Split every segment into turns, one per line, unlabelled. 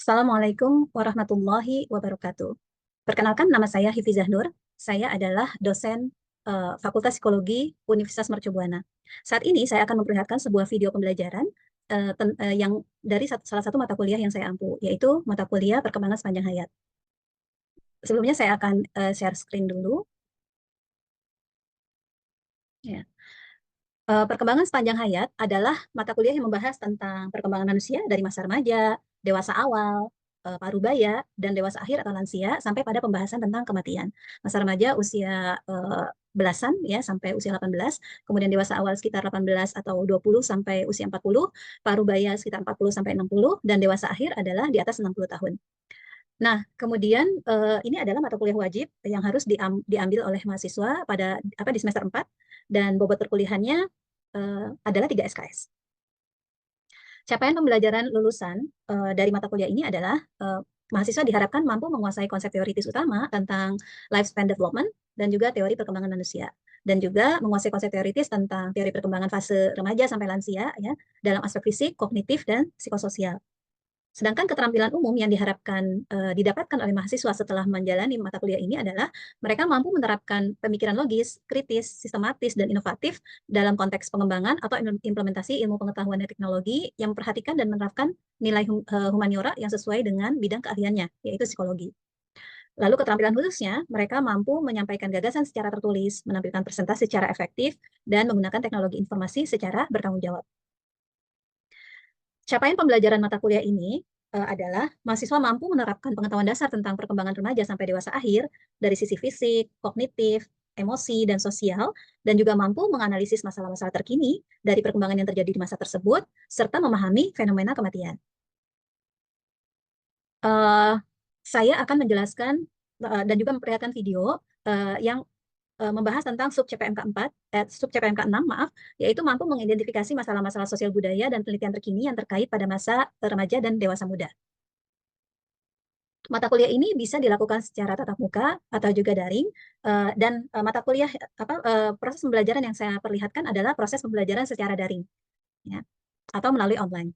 Assalamualaikum warahmatullahi wabarakatuh. Perkenalkan, nama saya Hifizah Nur. Saya adalah dosen Fakultas Psikologi Universitas Mercu Buana. Saat ini saya akan memperlihatkan sebuah video pembelajaran yang dari salah satu mata kuliah yang saya ampu, yaitu mata kuliah Perkembangan Sepanjang Hayat. Sebelumnya saya akan share screen dulu. Ya. Perkembangan sepanjang hayat adalah mata kuliah yang membahas tentang perkembangan manusia dari masa remaja, dewasa awal, parubaya, dan dewasa akhir atau lansia, sampai pada pembahasan tentang kematian. Masa remaja usia belasan ya sampai usia 18, kemudian dewasa awal sekitar 18 atau 20 sampai usia 40, parubaya sekitar 40 sampai 60, dan dewasa akhir adalah di atas 60 tahun. Nah, kemudian ini adalah mata kuliah wajib yang harus diambil oleh mahasiswa di semester 4, dan bobot perkuliahannya adalah 3 SKS. Capaian pembelajaran lulusan dari mata kuliah ini adalah mahasiswa diharapkan mampu menguasai konsep teoritis utama tentang lifespan development dan juga teori perkembangan manusia, dan juga menguasai konsep teoritis tentang teori perkembangan fase remaja sampai lansia ya, dalam aspek fisik, kognitif, dan psikososial. Sedangkan keterampilan umum yang diharapkan didapatkan oleh mahasiswa setelah menjalani mata kuliah ini adalah mereka mampu menerapkan pemikiran logis, kritis, sistematis, dan inovatif dalam konteks pengembangan atau implementasi ilmu pengetahuan dan teknologi yang memperhatikan dan menerapkan nilai humaniora yang sesuai dengan bidang keahliannya, yaitu psikologi. Lalu keterampilan khususnya, mereka mampu menyampaikan gagasan secara tertulis, menampilkan presentasi secara efektif, dan menggunakan teknologi informasi secara bertanggung jawab. Capaian pembelajaran mata kuliah ini adalah mahasiswa mampu menerapkan pengetahuan dasar tentang perkembangan remaja sampai dewasa akhir dari sisi fisik, kognitif, emosi, dan sosial, dan juga mampu menganalisis masalah-masalah terkini dari perkembangan yang terjadi di masa tersebut, serta memahami fenomena kematian. Saya akan menjelaskan dan juga memperlihatkan video yang membahas tentang sub CPMK 4, sub CPMK 6, maaf, yaitu mampu mengidentifikasi masalah-masalah sosial budaya dan penelitian terkini yang terkait pada masa remaja dan dewasa muda. Mata kuliah ini bisa dilakukan secara tatap muka atau juga daring, dan mata kuliah proses pembelajaran yang saya perlihatkan adalah proses pembelajaran secara daring, ya, atau melalui online.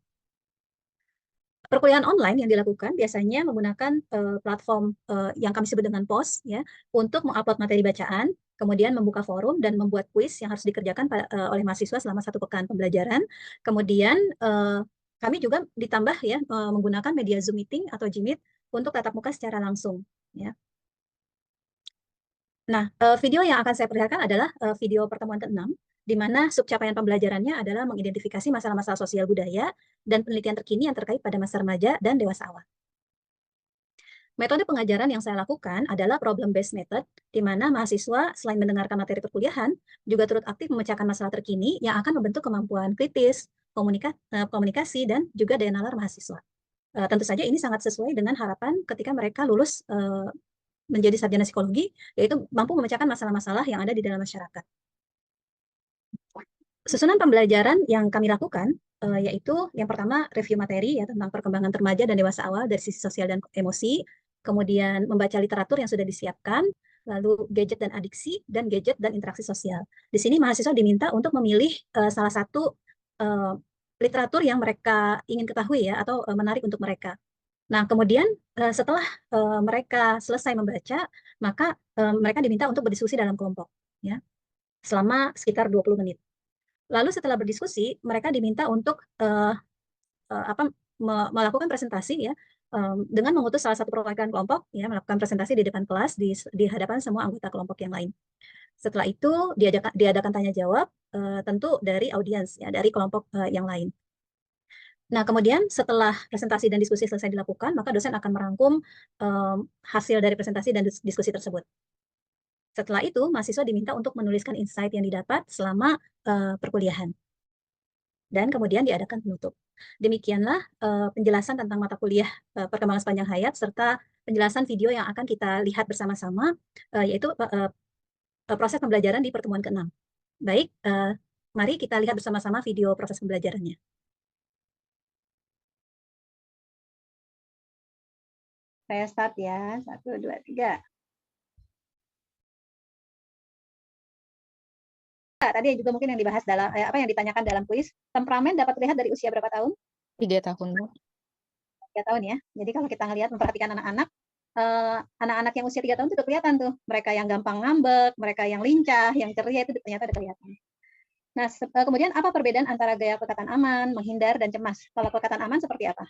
Perkuliahan online yang dilakukan biasanya menggunakan platform yang kami sebut dengan POS ya, untuk mengupload materi bacaan, kemudian membuka forum dan membuat kuis yang harus dikerjakan oleh mahasiswa selama 1 pekan pembelajaran. Kemudian kami juga ditambah ya menggunakan media Zoom meeting atau Jimit untuk tatap muka secara langsung ya. Nah, video yang akan saya perlihatkan adalah video pertemuan ke-6, di mana subcapaian pembelajarannya adalah mengidentifikasi masalah-masalah sosial budaya dan penelitian terkini yang terkait pada masa remaja dan dewasa awal. Metode pengajaran yang saya lakukan adalah problem-based method, di mana mahasiswa selain mendengarkan materi perkuliahan, juga turut aktif memecahkan masalah terkini yang akan membentuk kemampuan kritis, komunikasi, dan juga daya nalar mahasiswa. Tentu saja ini sangat sesuai dengan harapan ketika mereka lulus menjadi sarjana psikologi, yaitu mampu memecahkan masalah-masalah yang ada di dalam masyarakat. Susunan pembelajaran yang kami lakukan yaitu yang pertama review materi ya tentang perkembangan remaja dan dewasa awal dari sisi sosial dan emosi, kemudian membaca literatur yang sudah disiapkan, lalu gadget dan adiksi, dan gadget dan interaksi sosial. Di sini mahasiswa diminta untuk memilih salah satu literatur yang mereka ingin ketahui ya atau menarik untuk mereka. Nah, kemudian setelah mereka selesai membaca, maka mereka diminta untuk berdiskusi dalam kelompok ya selama sekitar 20 menit. Lalu setelah berdiskusi, mereka diminta untuk melakukan presentasi ya dengan mengutus salah satu perwakilan kelompok ya melakukan presentasi di depan kelas di hadapan semua anggota kelompok yang lain. Setelah itu diadakan tanya jawab tentu dari audiens ya dari kelompok yang lain. Nah, kemudian setelah presentasi dan diskusi selesai dilakukan, maka dosen akan merangkum hasil dari presentasi dan diskusi tersebut. Setelah itu, mahasiswa diminta untuk menuliskan insight yang didapat selama perkuliahan. Dan kemudian diadakan penutup. Demikianlah penjelasan tentang mata kuliah perkembangan sepanjang hayat serta penjelasan video yang akan kita lihat bersama-sama, yaitu proses pembelajaran di pertemuan ke-6. Baik, mari kita lihat bersama-sama video proses pembelajarannya. Saya start ya, 1, 2, 3. Tadi juga mungkin yang dibahas dalam apa yang ditanyakan dalam kuis, temperamen dapat terlihat dari usia berapa tahun?
3 tahun, Bu.
3 tahun ya. Jadi kalau kita ngelihat memperhatikan anak-anak, anak-anak yang usia 3 tahun itu udah kelihatan tuh, mereka yang gampang ngambek, mereka yang lincah, yang ceria itu ternyata udah kelihatan. Nah, kemudian apa perbedaan antara gaya kelekatan aman, menghindar, dan cemas? Kalau kelekatan aman seperti apa?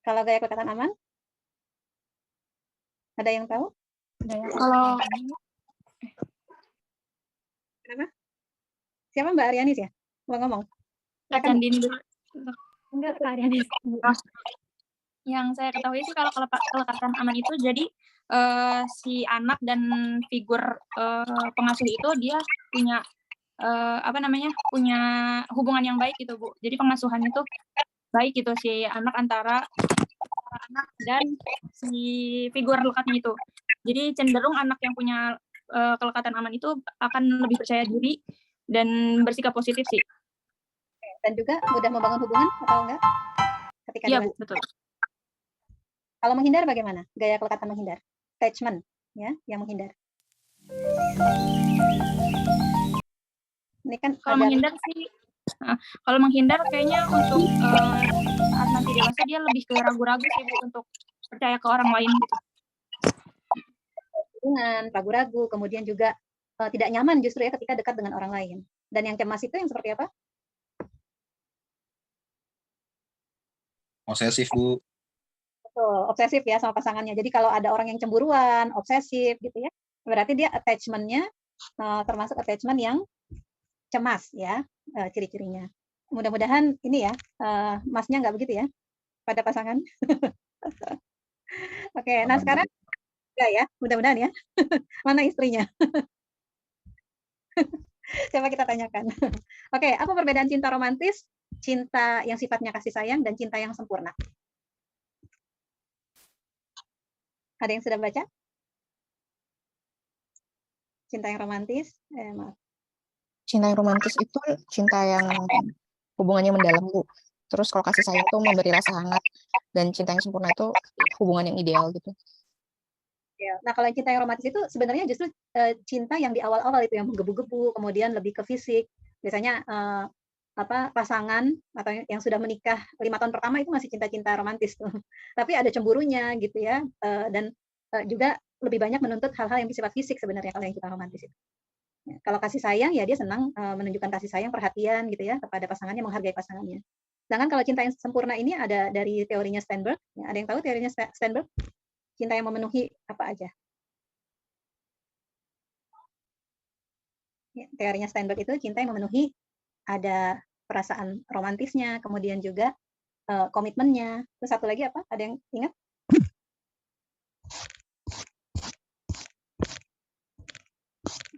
Kalau gaya kelekatan aman? Ada yang tahu?
Kalau
Kenapa? Siapa Mbak Arianis ya? Mau ngomong?
Kak
Silakan, Bu.
Candini dulu.
Enggak, Kak Arianis.
Yang saya ketahui sih kalau kelekatan aman itu jadi si anak dan figur pengasuh itu dia punya punya hubungan yang baik gitu, Bu. Jadi pengasuhan itu baik gitu si anak antara anak dan si figur lekatnya itu. Jadi cenderung anak yang punya kelekatan aman itu akan lebih percaya diri dan bersikap positif sih.
Dan juga mudah membangun hubungan atau enggak? Ketika
Iya,
dewasa.
Bu, betul.
Kalau menghindar bagaimana? Gaya kelekatan menghindar. Attachment, ya, yang menghindar. Ini kan
kalau menghindar sih, kalau menghindar kayaknya untuk saat nanti dewasa dia lebih ke ragu-ragu sih, Bu, untuk percaya ke orang lain gitu.
hubungan, ragu-ragu, kemudian juga tidak nyaman justru ya ketika dekat dengan orang lain. Dan yang cemas itu yang seperti apa?
Posesif, Bu.
Betul, obsesif ya sama pasangannya. Jadi kalau ada orang yang cemburuan, obsesif gitu ya, berarti dia attachment-nya termasuk attachment yang cemas ya, ciri-cirinya. Mudah-mudahan ini ya, Masnya nggak begitu ya pada pasangan. Oke, nah sekarang enggak ya, mudah-mudahan ya. Mana istrinya? Coba kita tanyakan. Oke, apa perbedaan cinta romantis, cinta yang sifatnya kasih sayang, dan cinta yang sempurna? Ada yang sudah baca? Cinta yang romantis? Maaf.
Cinta yang romantis itu cinta yang hubungannya mendalam, Bu. Terus kalau kasih sayang itu memberi rasa hangat. Dan cinta yang sempurna itu hubungan yang ideal gitu.
Nah, kalau cinta yang romantis itu sebenarnya justru cinta yang di awal-awal itu yang menggebu-gebu, kemudian lebih ke fisik. Biasanya pasangan atau yang sudah menikah 5 tahun pertama itu masih cinta-cinta romantis tuh. Tapi ada cemburunya gitu ya, dan juga lebih banyak menuntut hal-hal yang bersifat fisik sebenarnya kalau yang cinta romantis itu. Ya, kalau kasih sayang ya dia senang menunjukkan kasih sayang, perhatian gitu ya kepada pasangannya, menghargai pasangannya. Sedangkan kalau cinta yang sempurna ini ada dari teorinya Steinberg. Ya, ada yang tahu teorinya Steinberg? Cinta yang memenuhi apa aja? Ya, teorinya Steinberg itu cinta yang memenuhi ada perasaan romantisnya, kemudian juga komitmennya. Terus satu lagi apa? Ada yang ingat?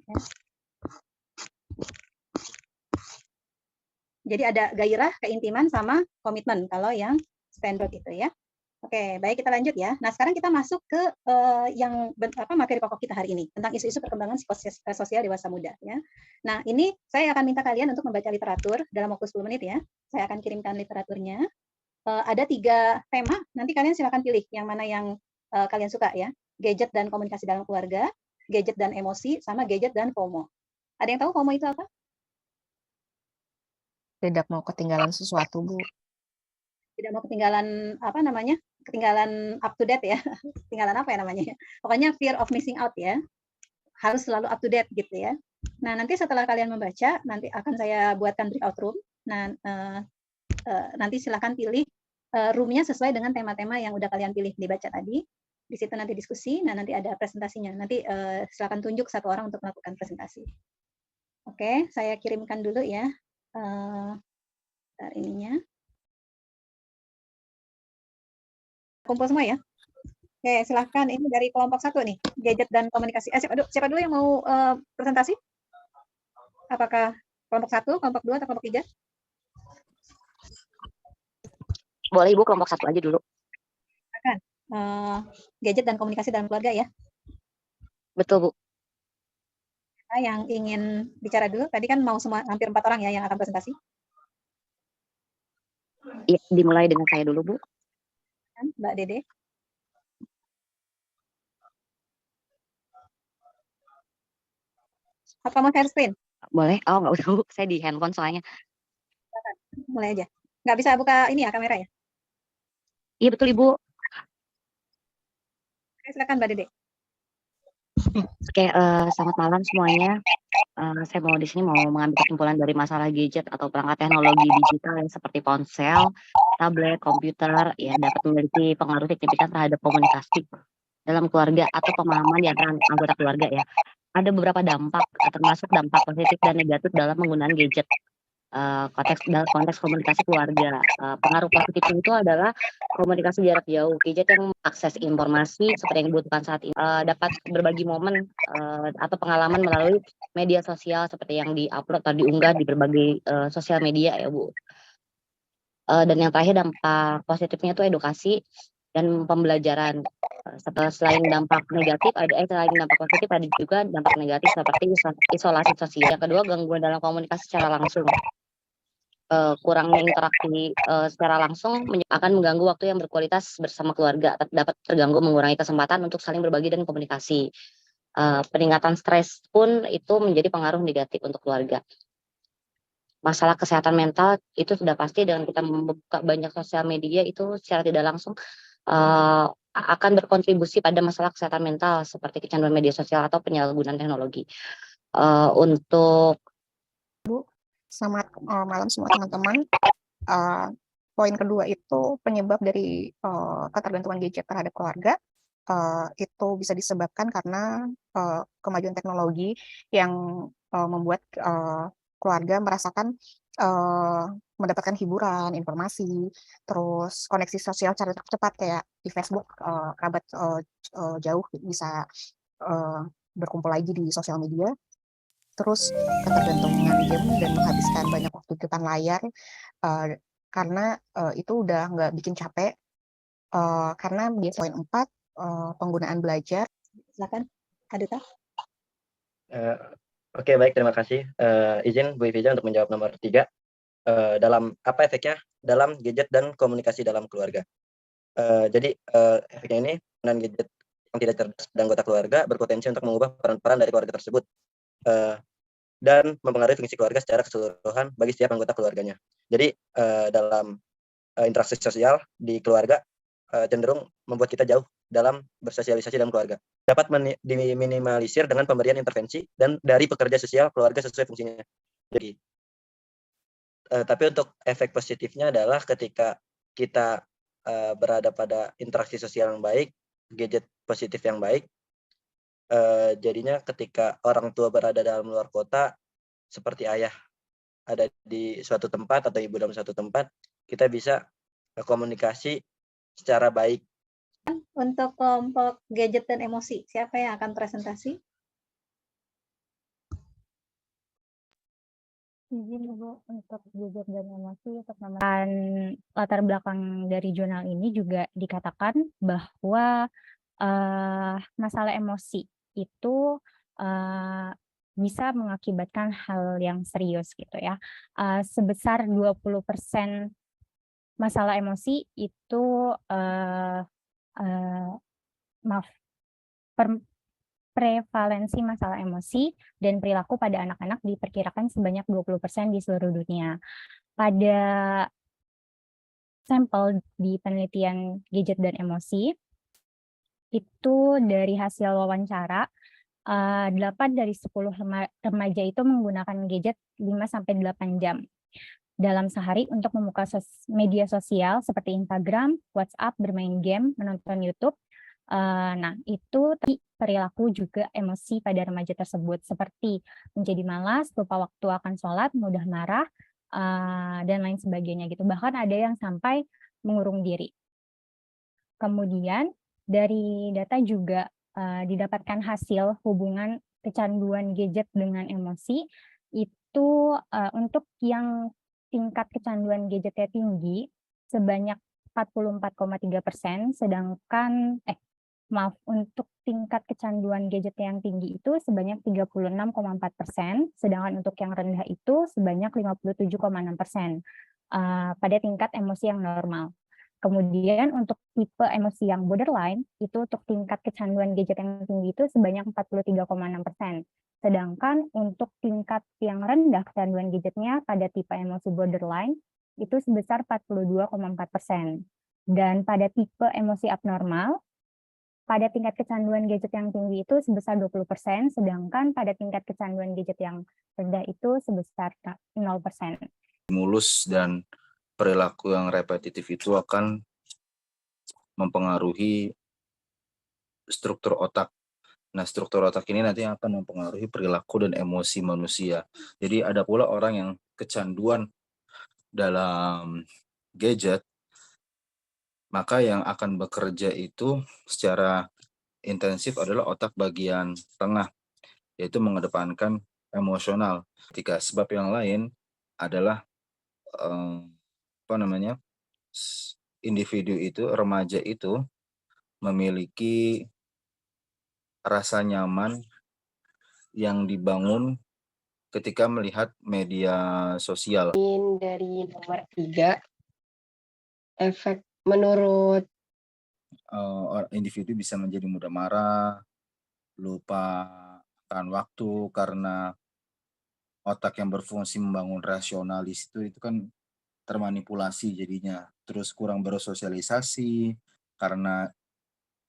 Ya. Jadi ada gairah, keintiman, sama komitmen kalau yang Steinberg itu ya. Oke, baik kita lanjut ya. Nah, sekarang kita masuk ke yang materi pokok kita hari ini tentang isu-isu perkembangan psikososial dewasa muda ya. Nah, ini saya akan minta kalian untuk membaca literatur dalam waktu 10 menit ya. Saya akan kirimkan literaturnya. Ada 3 tema, nanti kalian silakan pilih yang mana yang kalian suka ya. Gadget dan komunikasi dalam keluarga, gadget dan emosi, sama gadget dan FOMO. Ada yang tahu FOMO itu apa?
Tidak mau ketinggalan sesuatu, Bu.
Tidak mau ketinggalan ketinggalan up to date ya. Ketinggalan apa ya namanya? Pokoknya fear of missing out ya. Harus selalu up to date gitu ya. Nah, nanti setelah kalian membaca, nanti akan saya buatkan breakout room. Nah, nanti silakan pilih roomnya sesuai dengan tema-tema yang udah kalian pilih dibaca tadi. Di situ nanti diskusi, nah nanti ada presentasinya. Nanti silakan tunjuk satu orang untuk melakukan presentasi. Oke, saya kirimkan dulu ya ininya. Kumpul semua ya. Oke, silahkan. Ini dari kelompok 1 nih, gadget dan komunikasi. Siapa dulu yang mau presentasi? Apakah kelompok 1, kelompok 2, atau kelompok 3?
Boleh Ibu kelompok 1 aja dulu.
Silakan. Gadget dan komunikasi dalam keluarga ya.
Betul, Bu.
Yang ingin bicara dulu, tadi kan mau semua hampir 4 orang ya yang akan presentasi.
Iya, dimulai dengan saya dulu, Bu.
Mbak Dede. Apa mau share screen?
Boleh? Oh, nggak usah, Bu. Saya di handphone soalnya.
mulai aja. Nggak bisa buka ini ya kamera ya?
Iya betul Ibu.
Oke, silakan Mbak Dede.
Oke, selamat malam semuanya. Saya mau di sini mau mengambil kesimpulan dari masalah gadget atau perangkat teknologi digital yang seperti ponsel, tablet, komputer, ya dapat memiliki pengaruh signifikan terhadap komunikasi dalam keluarga atau pemahaman di antara anggota keluarga ya. Ada beberapa dampak, termasuk dampak positif dan negatif dalam menggunakan gadget. Dalam konteks komunikasi keluarga, pengaruh positifnya itu adalah komunikasi jarak jauh. Gadget yang akses informasi seperti yang dibutuhkan saat ini, dapat berbagi momen atau pengalaman melalui media sosial seperti yang di-upload atau diunggah di berbagai sosial media ya Bu. Dan yang terakhir dampak positifnya itu edukasi dan pembelajaran. Selain dampak negatif selain dampak positif ada juga dampak negatif seperti isolasi sosial. Yang kedua, gangguan dalam komunikasi secara langsung. Kurangnya interaksi secara langsung akan mengganggu waktu yang berkualitas bersama keluarga, dapat terganggu mengurangi kesempatan untuk saling berbagi dan komunikasi. Peningkatan stres pun itu menjadi pengaruh negatif untuk keluarga. Masalah kesehatan mental itu sudah pasti dengan kita membuka banyak sosial media itu secara tidak langsung akan berkontribusi pada masalah kesehatan mental seperti kecanduan media sosial atau penyalahgunaan teknologi. Untuk
Selamat malam semua teman-teman. Poin kedua itu penyebab dari ketergantungan gadget terhadap keluarga itu bisa disebabkan karena kemajuan teknologi yang membuat keluarga merasakan mendapatkan hiburan, informasi, terus koneksi sosial secara cepat kayak di Facebook, kerabat jauh bisa berkumpul lagi di sosial media. Terus ketergantungan game dan menghabiskan banyak waktu di depan layar karena itu udah nggak bikin capek karena di poin 4 penggunaan belajar.
Silakan Kak Duta.
Oke, baik, terima kasih. Izin Bu Ifiza untuk menjawab nomor 3. Dalam apa efeknya dalam gadget dan komunikasi dalam keluarga. Jadi efeknya ini penggunaan gadget yang tidak cerdas pada anggota keluarga berpotensi untuk mengubah peran-peran dari keluarga tersebut dan mempengaruhi fungsi keluarga secara keseluruhan bagi setiap anggota keluarganya. Jadi dalam interaksi sosial di keluarga cenderung membuat kita jauh dalam bersosialisasi dalam keluarga. Dapat diminimalisir dengan pemberian intervensi dan dari pekerja sosial keluarga sesuai fungsinya. Jadi, tapi untuk efek positifnya adalah ketika kita berada pada interaksi sosial yang baik, gadget positif yang baik, jadinya ketika orang tua berada dalam luar kota, seperti ayah ada di suatu tempat atau ibu dalam suatu tempat, kita bisa komunikasi secara baik.
Untuk kelompok gadget dan emosi, siapa yang akan presentasi?
Izin Ibu untuk gadget dan emosi pertama. Latar belakang dari jurnal ini juga dikatakan bahwa masalah emosi itu bisa mengakibatkan hal yang serius gitu ya. Sebesar 20% masalah emosi itu prevalensi masalah emosi dan perilaku pada anak-anak diperkirakan sebanyak 20% di seluruh dunia. Pada sampel di penelitian gadget dan emosi, itu dari hasil wawancara, 8 dari 10 remaja itu menggunakan gadget 5-8 jam dalam sehari untuk membuka media sosial seperti Instagram, WhatsApp, bermain game, menonton YouTube. Nah, itu perilaku juga emosi pada remaja tersebut seperti menjadi malas, lupa waktu akan sholat, mudah marah, dan lain sebagainya gitu. Bahkan ada yang sampai mengurung diri. Kemudian dari data juga didapatkan hasil hubungan kecanduan gadget dengan emosi itu untuk yang tingkat kecanduan gadgetnya tinggi sebanyak 44,3%, sedangkan untuk tingkat kecanduan gadget yang tinggi itu sebanyak 36,4%, sedangkan untuk yang rendah itu sebanyak 57,6% pada tingkat emosi yang normal. Kemudian untuk tipe emosi yang borderline, itu untuk tingkat kecanduan gadget yang tinggi itu sebanyak 43,6%. Sedangkan untuk tingkat yang rendah kecanduan gadgetnya pada tipe emosi borderline itu sebesar 42,4%. Dan pada tipe emosi abnormal, pada tingkat kecanduan gadget yang tinggi itu sebesar 20%, sedangkan pada tingkat kecanduan gadget yang rendah itu sebesar 0%.
Stimulus dan perilaku yang repetitif itu akan mempengaruhi struktur otak. Nah, struktur otak ini nanti akan mempengaruhi perilaku dan emosi manusia. Jadi ada pula orang yang kecanduan dalam gadget, maka yang akan bekerja itu secara intensif adalah otak bagian tengah, yaitu mengedepankan emosional. Ketika sebab yang lain adalah individu itu, remaja itu memiliki rasa nyaman yang dibangun ketika melihat media sosial.
Dari nomor 3, efek menurut
individu bisa menjadi mudah marah, lupa akan waktu karena otak yang berfungsi membangun rasionalis itu kan termanipulasi jadinya. Terus kurang bersosialisasi karena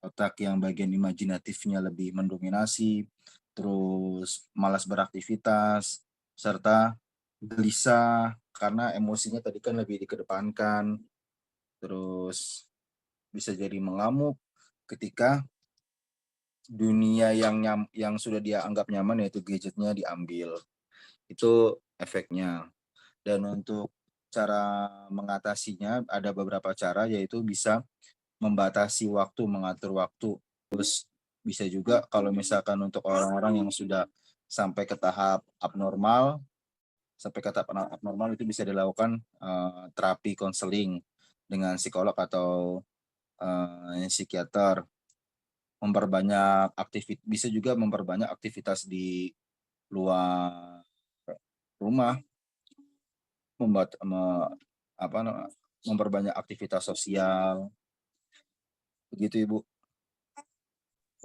otak yang bagian imajinatifnya lebih mendominasi, terus malas beraktivitas, serta gelisah karena emosinya tadi kan lebih dikedepankan, terus bisa jadi mengamuk ketika dunia yang sudah dia anggap nyaman yaitu gadgetnya diambil. Itu efeknya. Dan untuk cara mengatasinya ada beberapa cara, yaitu bisa membatasi waktu, mengatur waktu. Terus bisa juga kalau misalkan untuk orang-orang yang sudah sampai ke tahap abnormal itu bisa dilakukan terapi konseling dengan psikolog atau psikiater. Bisa juga memperbanyak aktivitas di luar rumah, memperbanyak aktivitas sosial. Begitu, Ibu.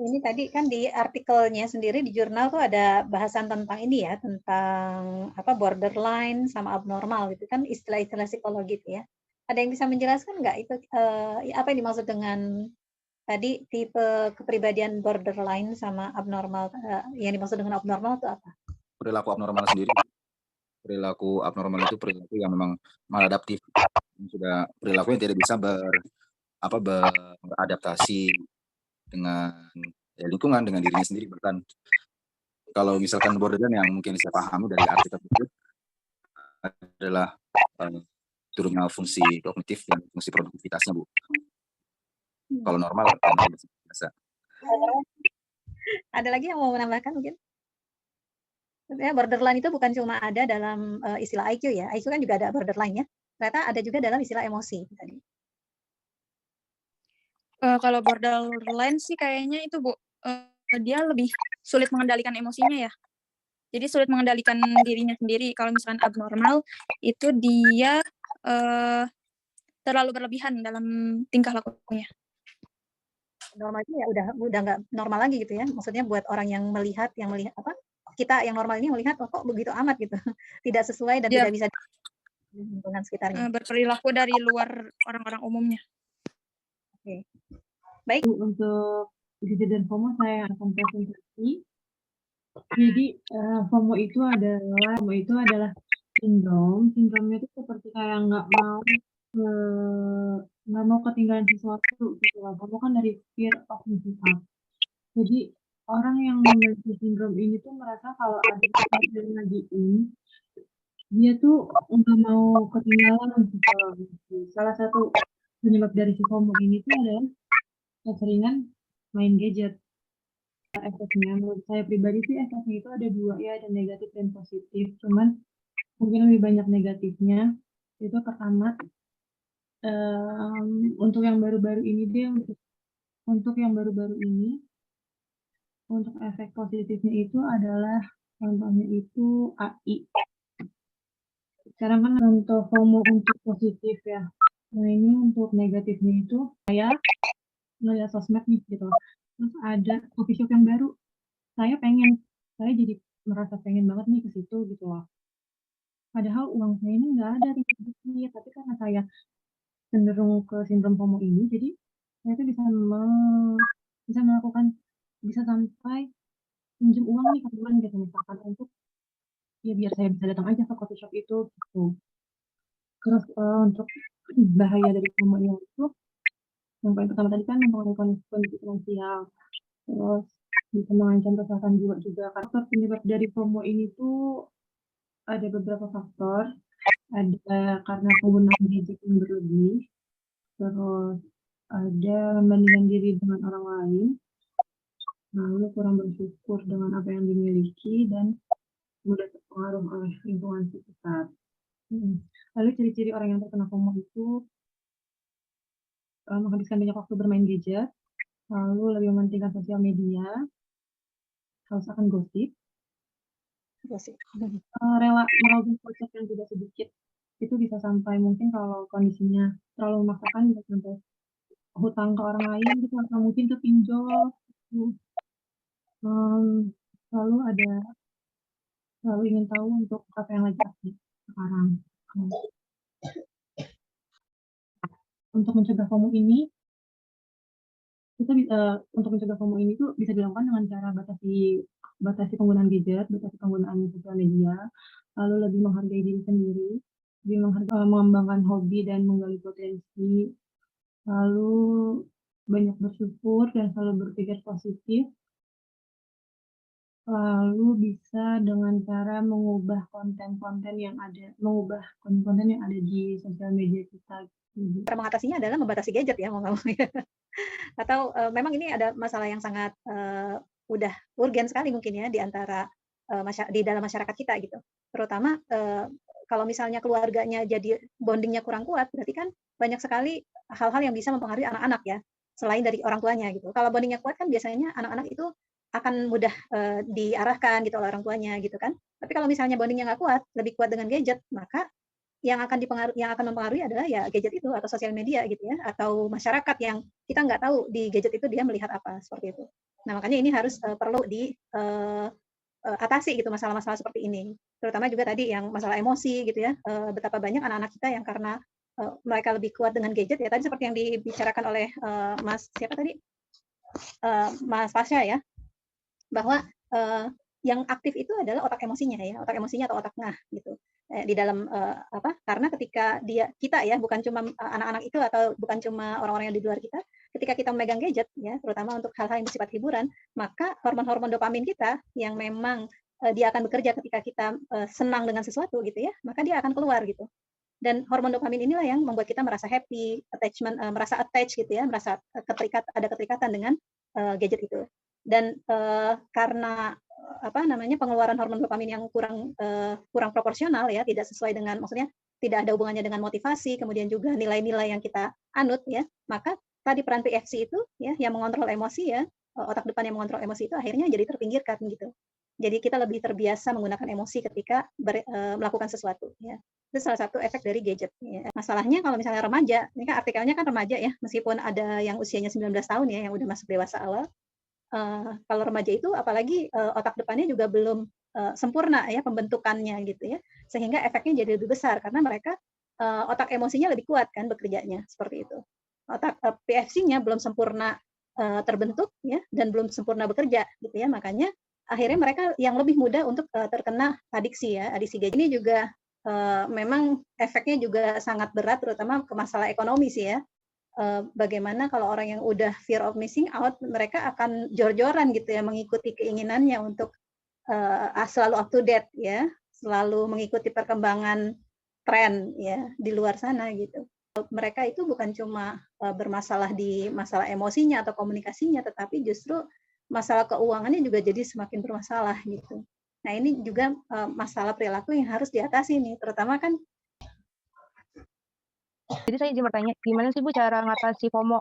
Ini tadi kan di artikelnya sendiri di jurnal tuh ada bahasan tentang ini ya, tentang borderline sama abnormal gitu kan, istilah-istilah psikologi itu ya. Ada yang bisa menjelaskan nggak itu apa yang dimaksud dengan tadi tipe kepribadian borderline sama abnormal? Yang dimaksud dengan abnormal itu apa?
Perilaku abnormal sendiri. Perilaku abnormal itu perilaku yang memang maladaptif. Sudah perilaku yang tidak bisa beradaptasi dengan lingkungan, dengan dirinya sendiri. Bahkan kalau misalkan borderline yang mungkin saya pahami dari arti tersebut adalah turunnya fungsi kognitif dan fungsi produktivitasnya, Bu. Kalau normal biasa.
Ada lagi yang mau menambahkan mungkin? Sebenarnya borderline itu bukan cuma ada dalam istilah IQ ya. IQ kan juga ada borderline-nya. Ternyata ada juga dalam istilah emosi tadi.
Kalau borderline sih kayaknya itu, Bu, dia lebih sulit mengendalikan emosinya ya. Jadi sulit mengendalikan dirinya sendiri. Kalau misalkan abnormal itu dia terlalu berlebihan dalam tingkah lakunya.
Normalnya ya udah nggak normal lagi gitu ya. Maksudnya buat orang yang melihat kita yang normal ini melihat kok begitu amat gitu. Tidak sesuai dan tidak bisa lingkungan sekitarnya.
Berperilaku dari luar orang-orang umumnya.
Oke. Baik.
Untuk gadget dan FOMO saya akan presentasi. Jadi FOMO itu adalah sindrom. Sindromnya itu seperti kayak nggak mau ketinggalan sesuatu gitu loh. FOMO kan dari fear of missing out. Jadi orang yang memiliki sindrom ini tuh merasa kalau ada sesuatu yang ngajiin, dia tuh nggak mau ketinggalan gitu loh. Salah satu penyebab dari si FOMO ini tuh adalah keseringan main gadget. Efeknya menurut saya pribadi sih efeknya itu ada dua ya, ada negatif dan positif. Cuman mungkin lebih banyak negatifnya. Itu pertama untuk yang baru-baru ini untuk efek positifnya itu adalah contohnya itu AI. Sekarang kan contoh FOMO untuk positif ya. Nah ini untuk negatifnya itu saya ngeliat sosmed nih gitu. Terus ada coffee shop yang baru. Saya jadi merasa pengen banget nih ke situ gitu loh. Padahal uang saya ini nggak ada di situ. sih, tapi karena saya cenderung ke sindrom FOMO ini, jadi saya tuh bisa melakukan, bisa sampai pinjam uang nih ke teman gitu misalkan untuk, ya biar saya bisa datang aja ke coffee shop itu gitu. Terus untuk bahaya dari FOMO ini itu, yang paling pertama tadi kan mempengaruhi kondisi finansial, terus bisa mengancam kesehatan jiwa juga. Faktor penyebab dari FOMO ini tuh ada beberapa faktor, ada karena penggunaan gadget yang berlebih, terus ada membandingkan diri dengan orang lain, lalu kurang bersyukur dengan apa yang dimiliki, dan mudah terpengaruh oleh lingkungan sekitar. Lalu ciri-ciri orang yang terkena FOMO itu menghabiskan banyak waktu bermain gadget, lalu lebih mementingkan sosial media, haus akan gosip, rela merogoh kocek yang tidak sedikit. Itu bisa sampai mungkin kalau kondisinya terlalu memaksakan bisa sampai hutang ke orang lain gitu, atau mungkin ke pinjol gitu. Lalu ingin tahu untuk apa yang lagi update sekarang. Untuk mencegah FOMO ini, untuk mencegah FOMO ini tuh bisa dilakukan dengan cara batasi penggunaan gadget, batasi penggunaan sosial media, lalu lebih menghargai diri sendiri, lebih mengembangkan hobi dan menggali potensi, lalu banyak bersyukur dan selalu berpikir positif, lalu bisa dengan cara mengubah konten-konten yang ada di sosial media kita.
Cara mengatasinya adalah membatasi gadget ya, mau nggak mau ya. Atau memang ini ada masalah yang sangat udah urgen sekali mungkin ya di antara di dalam masyarakat kita gitu. Terutama kalau misalnya keluarganya jadi bondingnya kurang kuat, berarti kan banyak sekali hal-hal yang bisa mempengaruhi anak-anak ya, selain dari orang tuanya gitu. Kalau bondingnya kuat kan biasanya anak-anak itu akan mudah diarahkan gitu oleh orang tuanya gitu kan. Tapi kalau misalnya bondingnya nggak kuat, lebih kuat dengan gadget, maka yang akan mempengaruhi adalah ya gadget itu atau sosial media gitu ya, atau masyarakat yang kita nggak tahu di gadget itu dia melihat apa, seperti itu. Nah makanya ini harus perlu atasi gitu masalah-masalah seperti ini, terutama juga tadi yang masalah emosi gitu ya. Betapa banyak anak-anak kita yang karena mereka lebih kuat dengan gadget ya, tadi seperti yang dibicarakan oleh Mas siapa tadi, Mas Pasha ya, bahwa yang aktif itu adalah otak emosinya ya, otak emosinya atau otak ngah gitu. Di dalam karena ketika kita ya, bukan cuma anak-anak itu atau bukan cuma orang-orang yang di luar kita, ketika kita memegang gadget ya, terutama untuk hal-hal yang bersifat hiburan, maka hormon-hormon dopamin kita yang memang dia akan bekerja ketika kita senang dengan sesuatu gitu ya, maka dia akan keluar gitu. Dan hormon dopamin inilah yang membuat kita merasa happy, attachment, merasa attached gitu ya, merasa ada keterikatan dengan gadget itu. Dan karena pengeluaran hormon dopamin yang kurang proporsional ya, tidak sesuai dengan, maksudnya tidak ada hubungannya dengan motivasi, kemudian juga nilai-nilai yang kita anut ya, maka tadi peran PFC itu ya yang mengontrol emosi ya, otak depan yang mengontrol emosi itu akhirnya jadi terpinggirkan gitu. Jadi kita lebih terbiasa menggunakan emosi ketika melakukan sesuatu ya. Itu salah satu efek dari gadget ya. Masalahnya kalau misalnya remaja, ini kan artikelnya kan remaja ya, meskipun ada yang usianya 19 tahun ya yang udah masuk dewasa awal. Kalau remaja itu apalagi otak depannya juga belum sempurna ya pembentukannya gitu ya, sehingga efeknya jadi lebih besar karena mereka otak emosinya lebih kuat kan bekerjanya, seperti itu. Otak PFC-nya belum sempurna terbentuk ya, dan belum sempurna bekerja gitu ya, makanya akhirnya mereka yang lebih mudah untuk terkena adiksi ya, adiksi gadget. Ini juga memang efeknya juga sangat berat, terutama ke masalah ekonomi sih ya. Bagaimana kalau orang yang udah fear of missing out, mereka akan jor-joran gitu ya mengikuti keinginannya untuk selalu up to date ya, selalu mengikuti perkembangan tren ya di luar sana gitu. Mereka itu bukan cuma bermasalah di masalah emosinya atau komunikasinya, tetapi justru masalah keuangannya juga jadi semakin bermasalah gitu. Nah ini juga masalah perilaku yang harus diatasi nih, terutama kan.
Jadi saya izin bertanya, gimana sih Bu cara ngatasi FOMO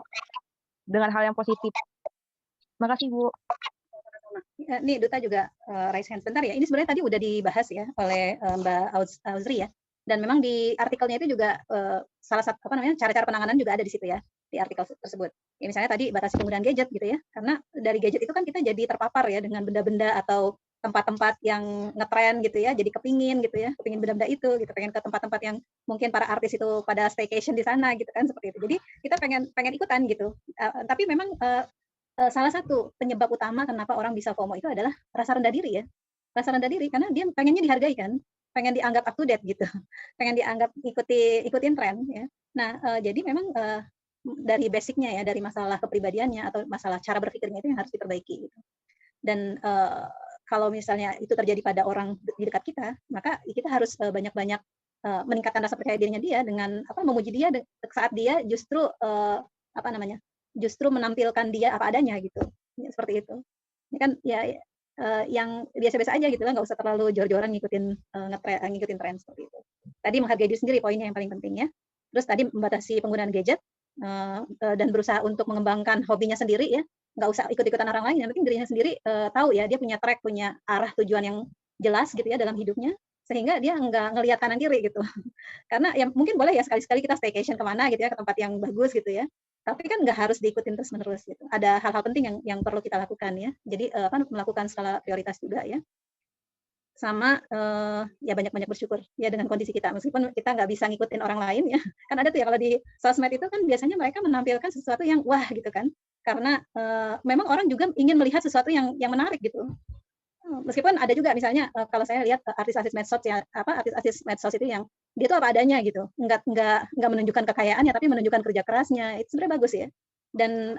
dengan hal yang positif? Makasih Bu.
Nih Duta juga raise hand sebentar ya. Ini sebenarnya tadi udah dibahas ya oleh Mbak Auzri ya. Dan memang di artikelnya itu juga salah satu cara-cara penanganan juga ada di situ ya, di artikel tersebut. Ya, misalnya tadi batasi penggunaan gadget gitu ya. Karena dari gadget itu kan kita jadi terpapar ya dengan benda-benda atau tempat-tempat yang ngetren gitu ya, jadi kepingin gitu ya, kepingin benda-benda itu gitu, pengen ke tempat-tempat yang mungkin para artis itu pada staycation di sana gitu kan, seperti itu. Jadi kita pengen ikutan gitu. Tapi memang salah satu penyebab utama kenapa orang bisa FOMO itu adalah rasa rendah diri ya. Rasa rendah diri karena dia pengennya dihargai kan, pengen dianggap up to date gitu, pengen dianggap ikutin tren ya. Nah, jadi memang dari basicnya ya, dari masalah kepribadiannya atau masalah cara berpikirnya itu yang harus diperbaiki gitu. Dan kalau misalnya itu terjadi pada orang di dekat kita, maka kita harus banyak-banyak meningkatkan rasa percaya dirinya dia dengan memuji dia saat dia justru justru menampilkan dia apa adanya gitu, ya, seperti itu. Ini kan ya yang biasa-biasa aja gitu kan, nggak usah terlalu jor-joran ngikutin tren seperti itu. Tadi menghargai diri sendiri poinnya yang paling penting ya. Terus tadi membatasi penggunaan gadget dan berusaha untuk mengembangkan hobinya sendiri ya. Nggak usah ikut-ikutan orang lain, yang penting dirinya sendiri tahu ya, dia punya track, punya arah tujuan yang jelas gitu ya dalam hidupnya, sehingga dia nggak ngelihat kanan kiri gitu. Karena ya mungkin boleh ya sekali-sekali kita staycation kemana gitu ya, ke tempat yang bagus gitu ya, tapi kan nggak harus diikutin terus-menerus gitu. Ada hal-hal penting yang perlu kita lakukan ya, jadi melakukan skala prioritas juga ya. Sama ya banyak-banyak bersyukur ya dengan kondisi kita, meskipun kita nggak bisa ngikutin orang lain ya. Kan ada tuh ya kalau di sosmed itu kan biasanya mereka menampilkan sesuatu yang wah gitu kan, karena memang orang juga ingin melihat sesuatu yang menarik gitu. Meskipun ada juga misalnya kalau saya lihat artis-artis medsos ya, artis-artis medsos itu yang dia tuh apa adanya gitu, nggak menunjukkan kekayaannya tapi menunjukkan kerja kerasnya, itu sebenarnya bagus ya. Dan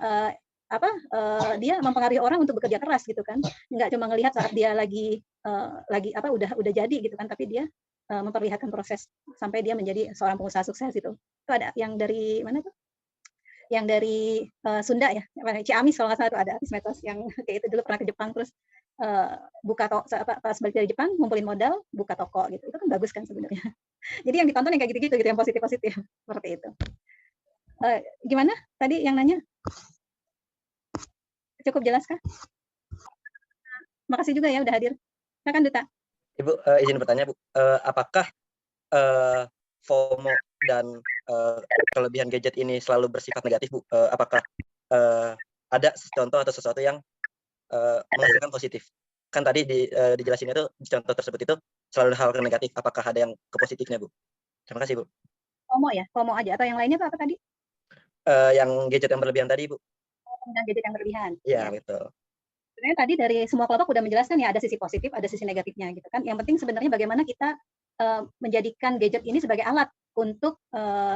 dia mempengaruhi orang untuk bekerja keras gitu kan, nggak cuma ngelihat saat dia lagi udah jadi gitu kan, tapi dia memperlihatkan proses sampai dia menjadi seorang pengusaha sukses itu. Itu ada yang dari mana tuh? Yang dari Sunda ya, Ciamis kalau nggak salah, itu ada artis medsos yang kayak itu, dulu pernah ke Jepang terus buka toko, pas balik dari Jepang ngumpulin modal buka toko gitu. Itu kan bagus kan sebenarnya. Jadi yang ditonton yang kayak gitu-gitu gitu, yang positif-positif seperti itu. Gimana tadi yang nanya? Cukup jelas kah? Makasih juga ya udah hadir. Silakan Duta.
Ibu izin bertanya Bu, apakah FOMO dan kelebihan gadget ini selalu bersifat negatif Bu? Apakah ada contoh atau sesuatu yang menghasilkan positif? Kan tadi dijelasin itu contoh tersebut itu selalu hal yang negatif. Apakah ada yang ke positifnya Bu? Terima kasih Bu.
FOMO ya, FOMO aja atau yang lainnya tuh apa tadi?
Yang gadget yang berlebihan tadi Bu.
Dan gadget yang berlebihan.
Iya betul.
Sebenarnya tadi dari semua kelompok udah menjelaskan ya, ada sisi positif, ada sisi negatifnya gitu kan. Yang penting sebenarnya bagaimana kita menjadikan gadget ini sebagai alat untuk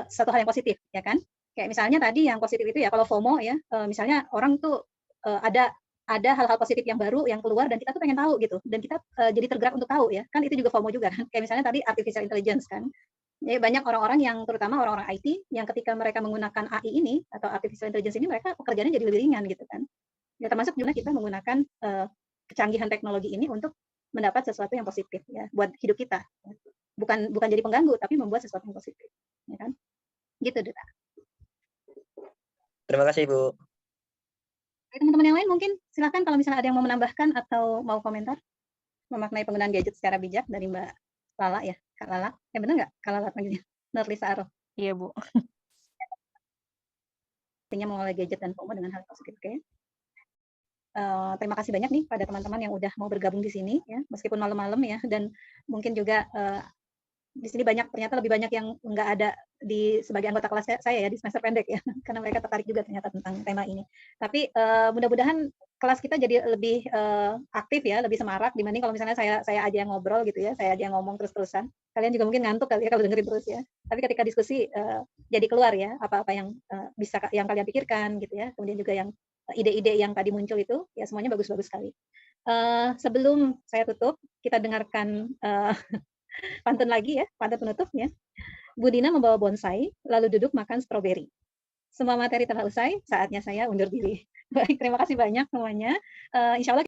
suatu hal yang positif ya kan. Kayak misalnya tadi yang positif itu ya, kalau FOMO ya, misalnya orang tuh ada hal-hal positif yang baru yang keluar dan kita tuh pengen tahu gitu, dan kita jadi tergerak untuk tahu ya kan, itu juga FOMO juga kan. Kayak misalnya tadi artificial intelligence kan. Jadi banyak orang-orang yang terutama orang-orang IT yang ketika mereka menggunakan AI ini atau artificial intelligence ini, mereka pekerjaannya jadi lebih ringan gitu kan. Ya termasuk juga kita menggunakan kecanggihan teknologi ini untuk mendapat sesuatu yang positif ya buat hidup kita. Bukan jadi pengganggu tapi membuat sesuatu yang positif, ya kan? Gitu, Duta.
Terima kasih Bu.
Teman-teman yang lain mungkin silakan kalau misalnya ada yang mau menambahkan atau mau komentar memaknai penggunaan gadget secara bijak dari Mbak Lala ya, Kak Lala. Benar nggak Kak Lala panggilnya? Nurlisa Aroh.
Iya Bu.
Artinya mengolah gadget dan FOMO dengan hal positif, oke? Terima kasih banyak nih pada teman-teman yang udah mau bergabung di sini ya, meskipun malam-malam ya, dan mungkin juga di sini ternyata lebih banyak yang nggak ada di sebagai anggota kelas saya ya di semester pendek ya, karena mereka tertarik juga ternyata tentang tema ini. Tapi mudah-mudahan kelas kita jadi lebih aktif ya, lebih semarak dibanding kalau misalnya saya aja yang ngobrol gitu ya, saya aja yang ngomong terus-terusan. Kalian juga mungkin ngantuk kali ya kalau dengerin terus ya. Tapi ketika diskusi jadi keluar ya apa-apa yang bisa yang kalian pikirkan gitu ya. Kemudian juga yang ide-ide yang tadi muncul itu ya semuanya bagus-bagus sekali. Sebelum saya tutup, kita dengarkan pantun lagi ya, pantun penutup ya. Bu Dina membawa bonsai, lalu duduk makan stroberi. Semua materi telah usai, saatnya saya undur diri. Baik, terima kasih banyak semuanya. Insya Allah